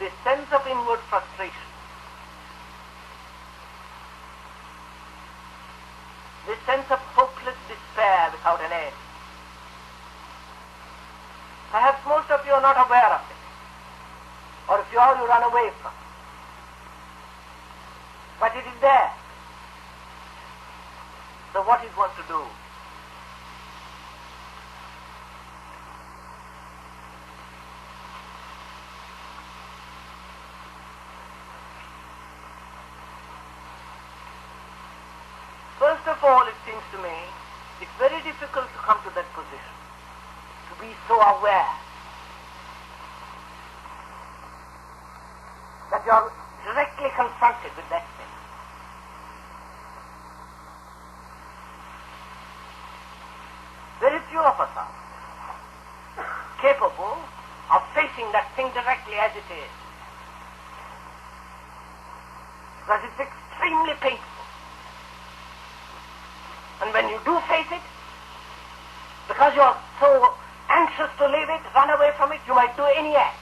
this sense of inward frustration, this sense of hopeless despair without an end. Perhaps most of you are not aware of it, or if you are, you run away from it. But it is there. So what is one to do? First of all, it seems to me, it's very difficult to come to that position, to be so aware that you are directly confronted with that thing. Very few of us are capable of facing that thing directly as it is, because it's extremely painful. And when you do face it, because you are so anxious to leave it, run away from it, you might do any act,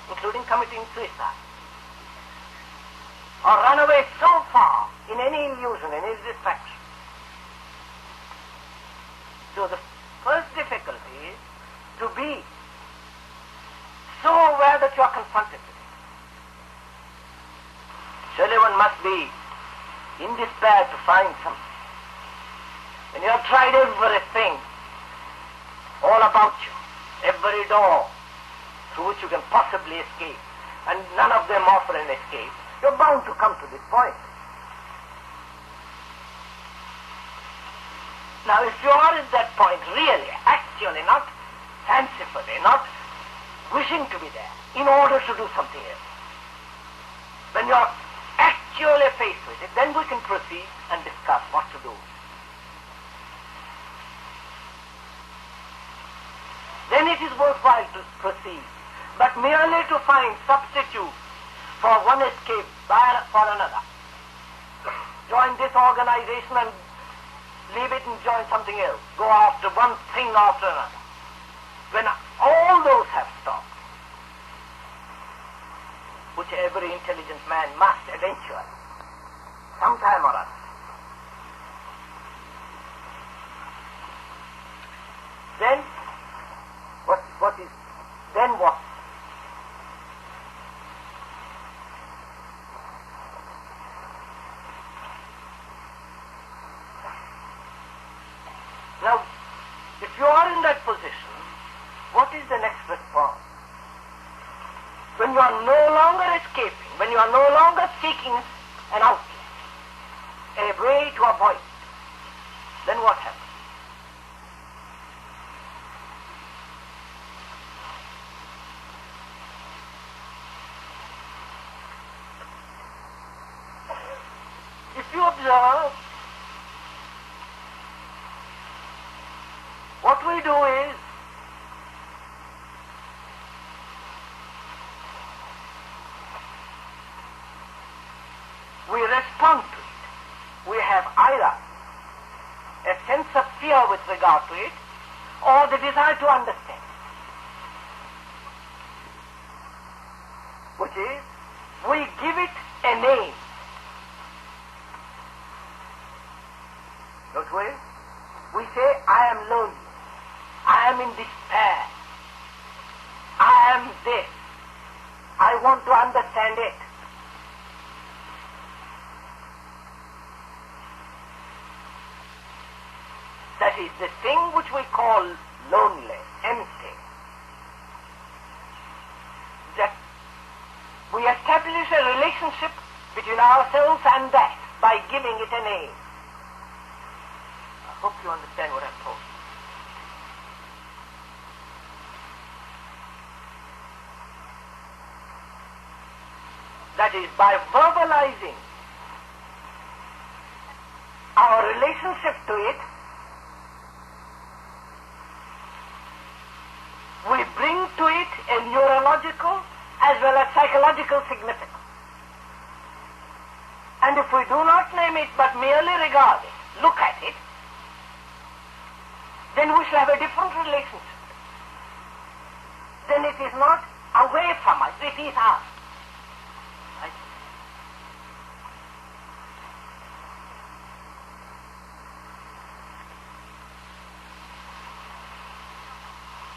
including committing suicide. Or run away so far in any illusion, in any distraction. So the first difficulty is to be so aware that you are confronted with it. Surely one must be in despair to find something. When you have tried everything all about you, every door through which you can possibly escape, and none of them offer an escape, you're bound to come to this point. Now, if you are at that point, really, actually, not fancifully, not wishing to be there, in order to do something else, when you are actually faced with it, then we can proceed and discuss what to do. Then it is worthwhile to proceed, but merely to find substitutes for one escape for another. Join this organization and leave it and join something else. Go after one thing after another. When all those have stopped, which every intelligent man must eventually, sometime or other, then what? Now, if you are in that position, what is the next response? When you are no longer escaping, when you are no longer seeking an outlet, a way to avoid it, then what happens? If you observe, what we do is, we respond to it. We have either a sense of fear with regard to it, or the desire to understand, which is, we give it a name. Don't we? We say, I am lonely. I am in despair. I am this. I want to understand it. That is the thing which we call lonely, empty. That we establish a relationship between ourselves and that by giving it a name. I hope you understand what I'm talking. That is, by verbalizing our relationship to it, we bring to it a neurological as well as psychological significance. And if we do not name it but merely regard it, look at it, then we shall have a different relationship. Then it is not away from us, it is us.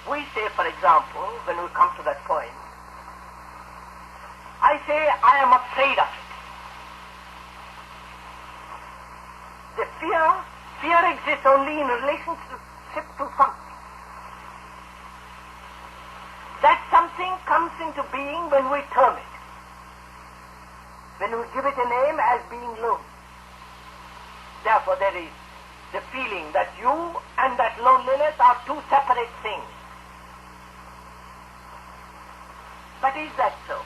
we say, for example, when we come to that point, I say, I am afraid of it. The fear exists only in relationship to something. That something comes into being when we term it, when we give it a name as being lonely. Therefore, there is the feeling that you and that loneliness are two separate things. But is that so?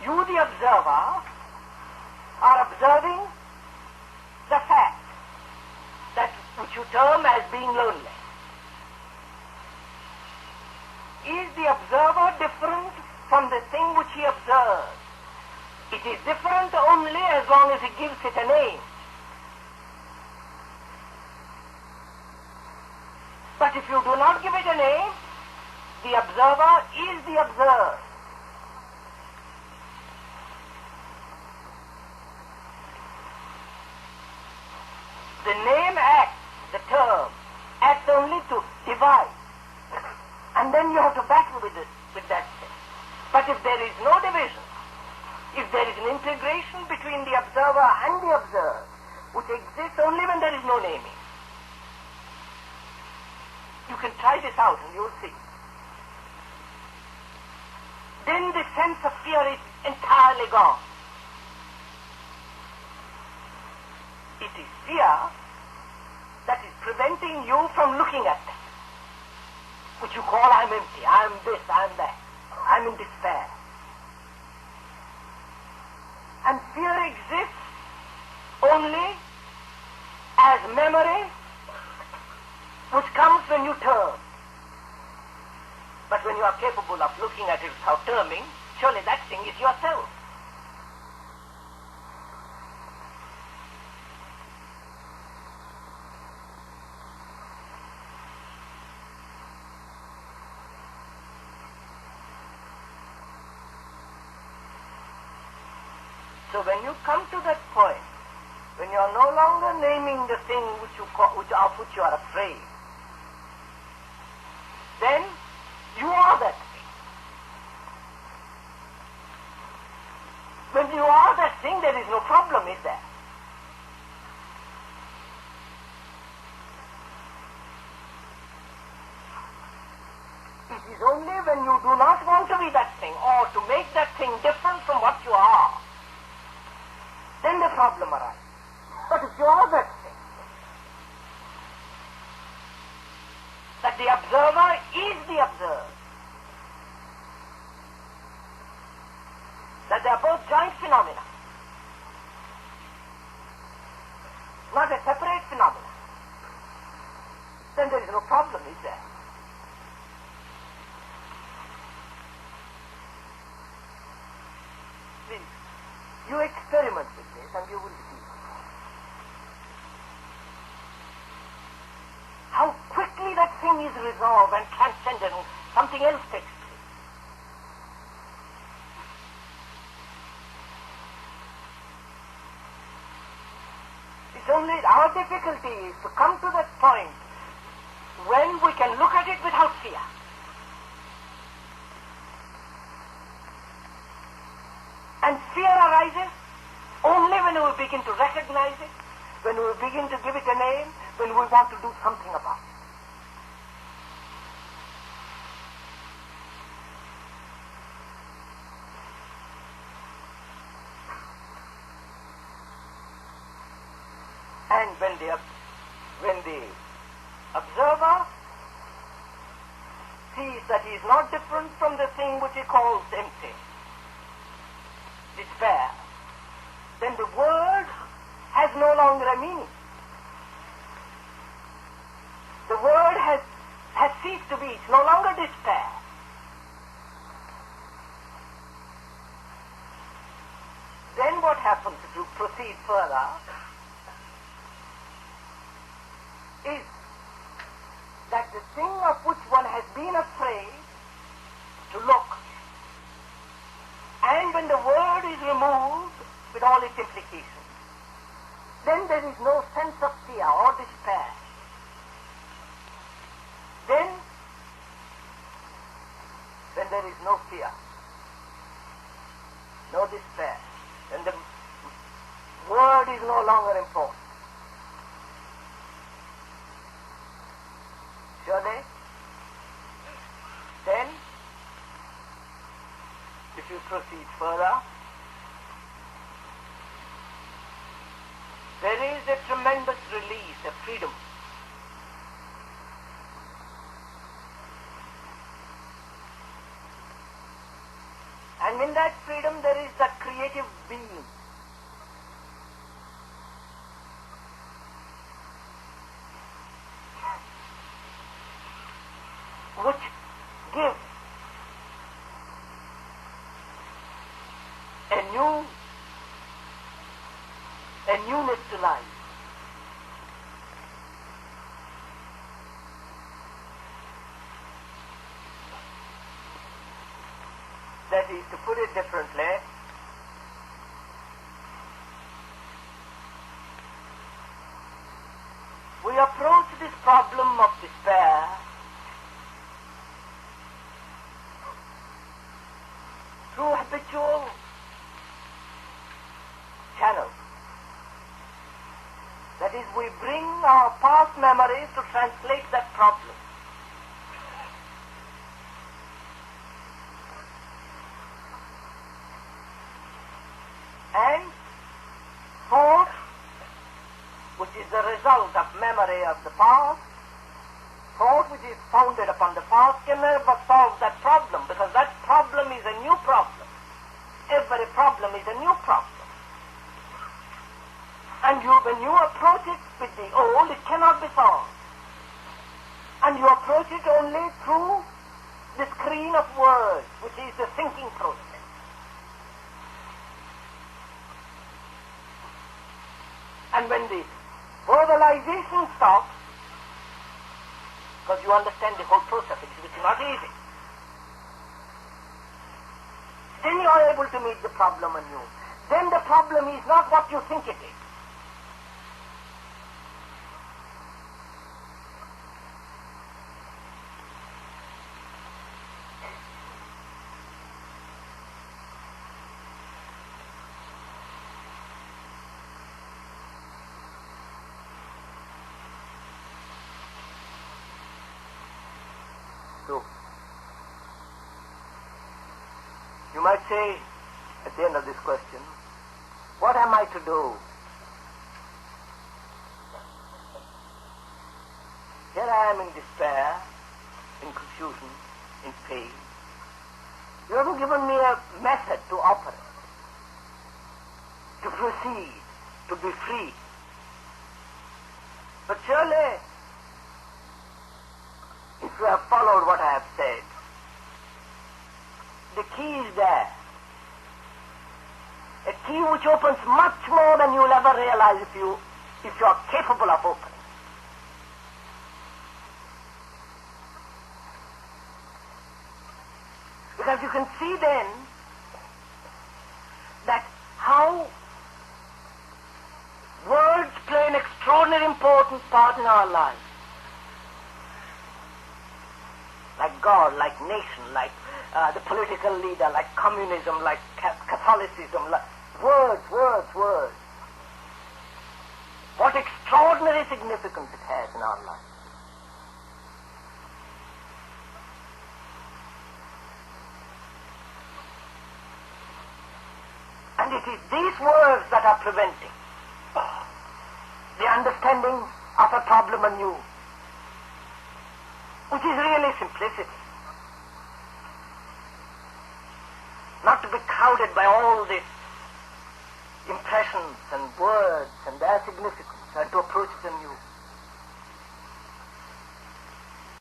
You, the observer, are observing the fact that which you term as being lonely. Is the observer different from the thing which he observes? It is different only as long as he gives it a name. But if you do not give it a name, the observer is the observed. The name acts, the term, acts only to divide. And then you have to battle with that thing. But if there is no division, if there is an integration between the observer and the observed, which exists only when there is no naming, you can try this out and you'll see. Then the sense of fear is entirely gone. It is fear that is preventing you from looking at that, which you call I'm empty, I'm this, I'm that, I'm in despair. And fear exists only as memory which comes when you term. But when you are capable of looking at it without terming, surely that thing is yourself. So when you come to that point, when you are no longer naming the thing of which you are afraid, then you are that thing. When you are that thing, there is no problem, is there? It is only when you do not want to be that thing, or to make that thing different from what you are, then the problem arises. But if you are that thing, that the observer is the observed, that they are both joint phenomena, not a separate phenomena, then there is no problem, is there? Please, you experiment with this and you will see how quickly that thing is resolved and transcended and something else takes place. It's only our difficulty is to come to that point when we can look at it without fear. And fear arises only when we begin to recognize it, when we begin to give it a name, when we want to do something about it. And when the observer sees that he is not different from the thing which he calls empty, despair, then the word has no longer a meaning. The word has ceased to be. It's no longer despair. Then what happens to proceed further is that the thing of which one has been afraid to look, and when the word is removed with all its implications, then there is no sense of fear or despair. there is no fear, no despair, then the word is no longer important. Surely, then, if you proceed further, there is a tremendous release, a freedom. And in that freedom there is the creative being. Which gives a newness to life. That is, to put it differently, we approach this problem of despair through habitual channels. That is, we bring our past memories to translate that problem. And thought, which is the result of memory of the past, thought which is founded upon the past can never solve that problem, because that problem is a new problem. Every problem is a new problem. And when you approach it with the old, it cannot be solved. And you approach it only through the screen of words, which is the thinking process. And when the verbalization stops, because you understand the whole process, it is not easy, then you are able to meet the problem anew. Then the problem is not what you think it is. So, you might say at the end of this question, what am I to do? Here I am in despair, in confusion, in pain. You have given me a method to operate, to proceed, to be free. But surely, if you have followed what I have said, the key is there. A key which opens much more than you will ever realize if you are capable of opening. Because you can see then that how words play an extraordinary important part in our lives. Like God, like nation, like the political leader, like communism, like Catholicism, like words. What extraordinary significance it has in our life. And it is these words that are preventing the understanding of a problem anew, which is really simplicity. Not to be crowded by all these impressions and words and their significance, and to approach them anew.